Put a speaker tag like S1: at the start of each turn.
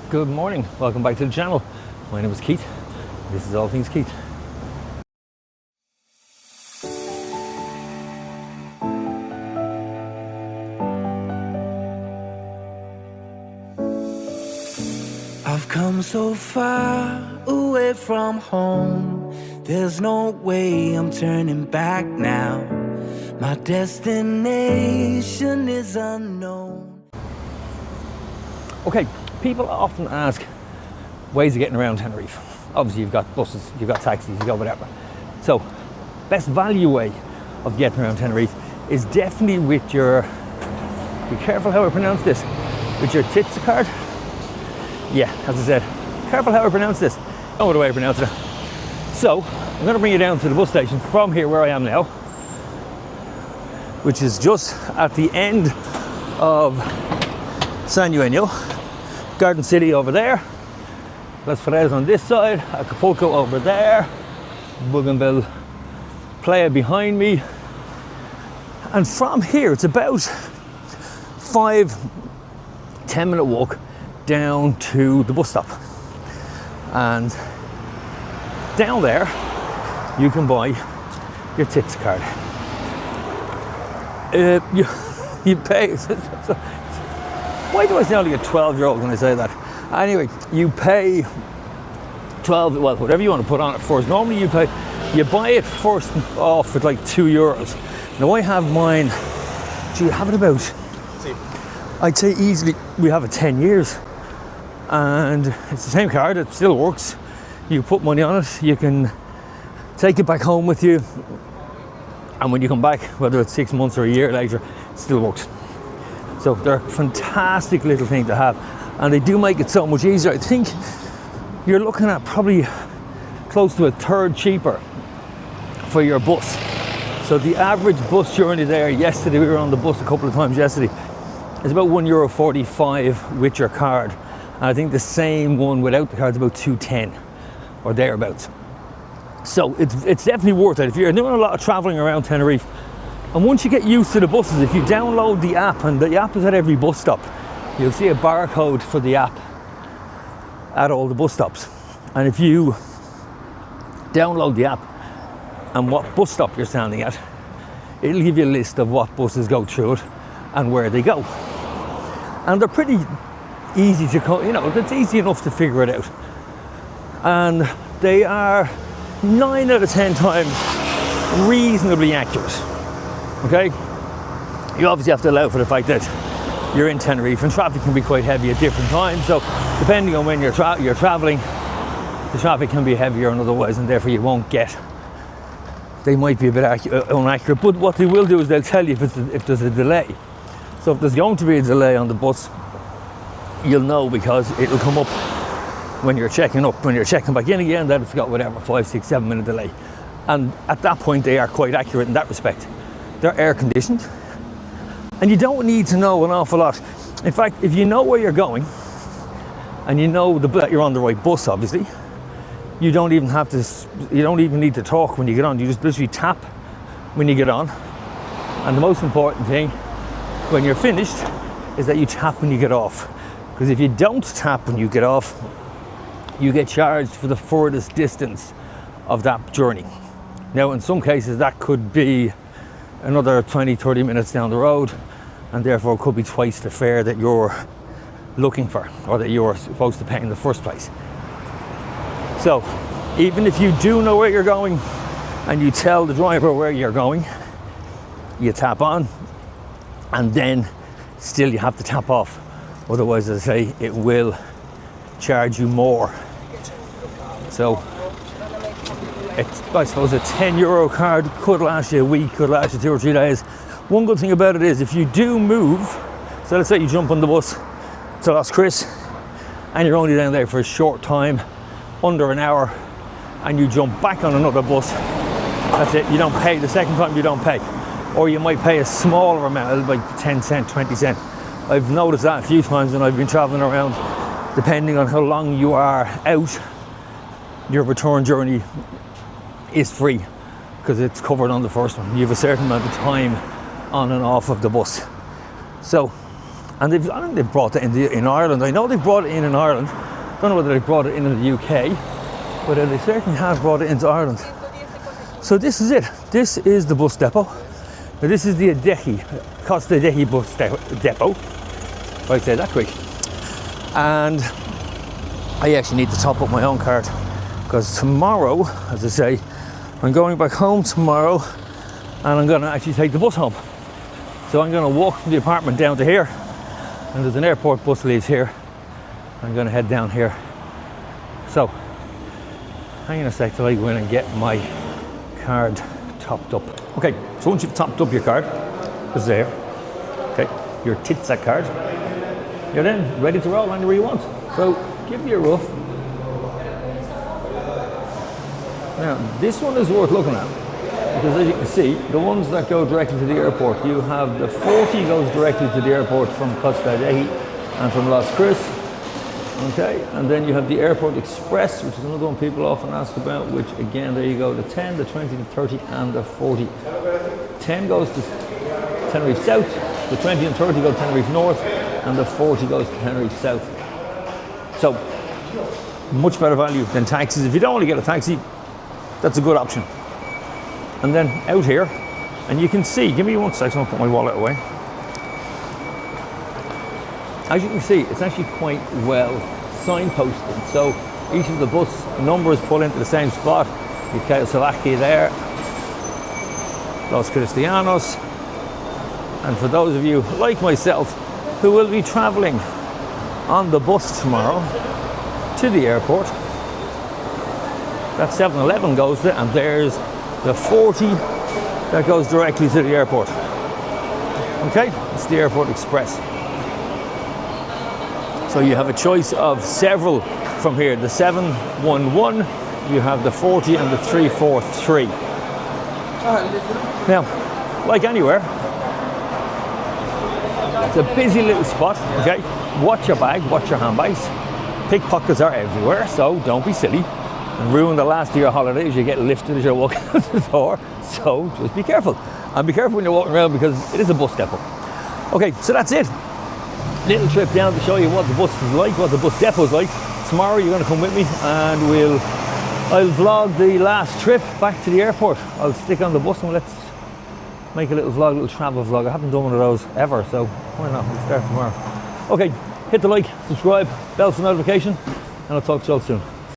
S1: Good morning, welcome back to the channel. My name is Keith. This is All Things Keith.
S2: I've come so far away from home. There's no way I'm turning back now. My destination is unknown.
S1: Okay, people often ask ways of getting around Tenerife. Obviously you've got buses, you've got taxis, you've got whatever. So, best value way of getting around Tenerife is definitely with your, be careful how I pronounce this, with your TITSA card. Yeah, as I said, careful how I pronounce this. I don't know the way I pronounce it. So, I'm going to bring you down to the bus station from here where I am now, which is just at the end of San Eugenio. Garden City over there. Las Ferreras on this side, Acapulco over there, Bougainville Playa behind me. And from here, it's about 5-10 minute walk down to the bus stop, and down there you can buy your TITS card. You pay. Why do I sound like a 12-year-old when I say that? Anyway, you pay 12, well, whatever you want to put on it first. Normally you buy it first off at like €2. Now I have mine, do you have it about, I'd say easily, we have it 10 years. And it's the same card, it still works. You put money on it, you can take it back home with you, and when you come back, whether it's 6 months or a year later, it still works. So they're a fantastic little thing to have, and they do make it so much easier. I think you're looking at probably close to a third cheaper for your bus. So the average bus journey there, yesterday we were on the bus a couple of times yesterday, is about €1.45 with your card. And I think the same one without the card is about €2.10 or thereabouts. So it's definitely worth it if you're doing a lot of traveling around Tenerife. And once you get used to the buses, if you download the app, and the app is at every bus stop, you'll see a barcode for the app at all the bus stops. And if you download the app and what bus stop you're standing at, it'll give you a list of what buses go through it and where they go. And they're pretty easy to, it's easy enough to figure it out. And they are 9 out of 10 times reasonably accurate. Okay? You obviously have to allow for the fact that you're in Tenerife and traffic can be quite heavy at different times. So depending on when you're traveling, the traffic can be heavier and otherwise, and therefore you won't get, they might be a bit inaccurate. But what they will do is they'll tell you if there's a delay. So if there's going to be a delay on the bus, you'll know, because it'll come up when you're checking back in again, that it's got whatever 5, 6, 7 minute delay. And at that point they are quite accurate in that respect. They're air conditioned, and you don't need to know an awful lot. In fact, if you know where you're going and you know that you're on the right bus, obviously, you don't even need to talk when you get on. You just literally tap when you get on. And the most important thing when you're finished is that you tap when you get off. Because if you don't tap when you get off, you get charged for the furthest distance of that journey. Now, in some cases, that could be another 20-30 minutes down the road, and therefore it could be twice the fare that you're looking for, or that you're supposed to pay in the first place. So, even if you do know where you're going, and you tell the driver where you're going, you tap on, and then still you have to tap off. Otherwise, as I say, it will charge you more. So, I suppose a €10 card could last you a week, could last you 2 or 3 days. One good thing about it is if you do move, so let's say you jump on the bus to Las Cris and you're only down there for a short time, under an hour, and you jump back on another bus, that's it, you don't pay. The second time you don't pay. Or you might pay a smaller amount, like 10 cents, 20 cents. I've noticed that a few times when I've been traveling around. Depending on how long you are out, your return journey is free, because it's covered on the first one. You have a certain amount of time on and off of the bus. So And I think they've brought it in Ireland. I know they've brought it in Ireland. Don't know whether they've brought it in the UK, but they certainly have brought it into Ireland. So this is it. This is the bus depot. Now this is the Costa Dehi bus depot, if I say that quick. And I actually need to top up my own card, because tomorrow, as I say, I'm going back home tomorrow, and I'm going to actually take the bus home. So I'm going to walk from the apartment down to here, and there's an airport bus leaves here. I'm going to head down here. So hang on a sec till I go in and get my card topped up. Okay, so once you've topped up your card, it's there. Okay, your Titsa card, you're then ready to roll anywhere you want. So give me a rough. Now this one is worth looking at, because as you can see, the ones that go directly to the airport, you have the 40 goes directly to the airport from Costa Dehi and from Las Cruces. Okay, and then you have the Airport Express, which is another one people often ask about, which again, there you go, the 10, the 20, the 30 and the 40. 10 goes to Tenerife South, the 20 and 30 go to Tenerife North, and the 40 goes to Tenerife South. So, much better value than taxis. If you don't want to get a taxi, that's a good option. And then out here, and you can see, give me 1 second, I'll put my wallet away. As you can see, it's actually quite well signposted. So each of the bus numbers pull into the same spot. You have Slovakia there, Los Cristianos. And for those of you like myself who will be traveling on the bus tomorrow to the airport, that 7-Eleven goes there, and there's the 40 that goes directly to the airport. Okay, it's the Airport Express. So you have a choice of several from here. The 711, you have the 40 and the 343. Now, like anywhere, it's a busy little spot, okay? Watch your bag, watch your handbags. Pickpockets are everywhere, so don't be silly and ruin the last of your holidays. You get lifted as you're walking out the door, so just be careful. And be careful when you're walking around, because it is a bus depot. Okay, so that's it. Little trip down to show you what the bus is like, what the bus depot is like. Tomorrow you're going to come with me, and I'll vlog the last trip back to the airport. I'll stick on the bus and let's make a little vlog, a little travel vlog. I haven't done one of those ever, so why not? We'll start tomorrow. Okay, hit the like, subscribe, bell for notification, and I'll talk to you all soon.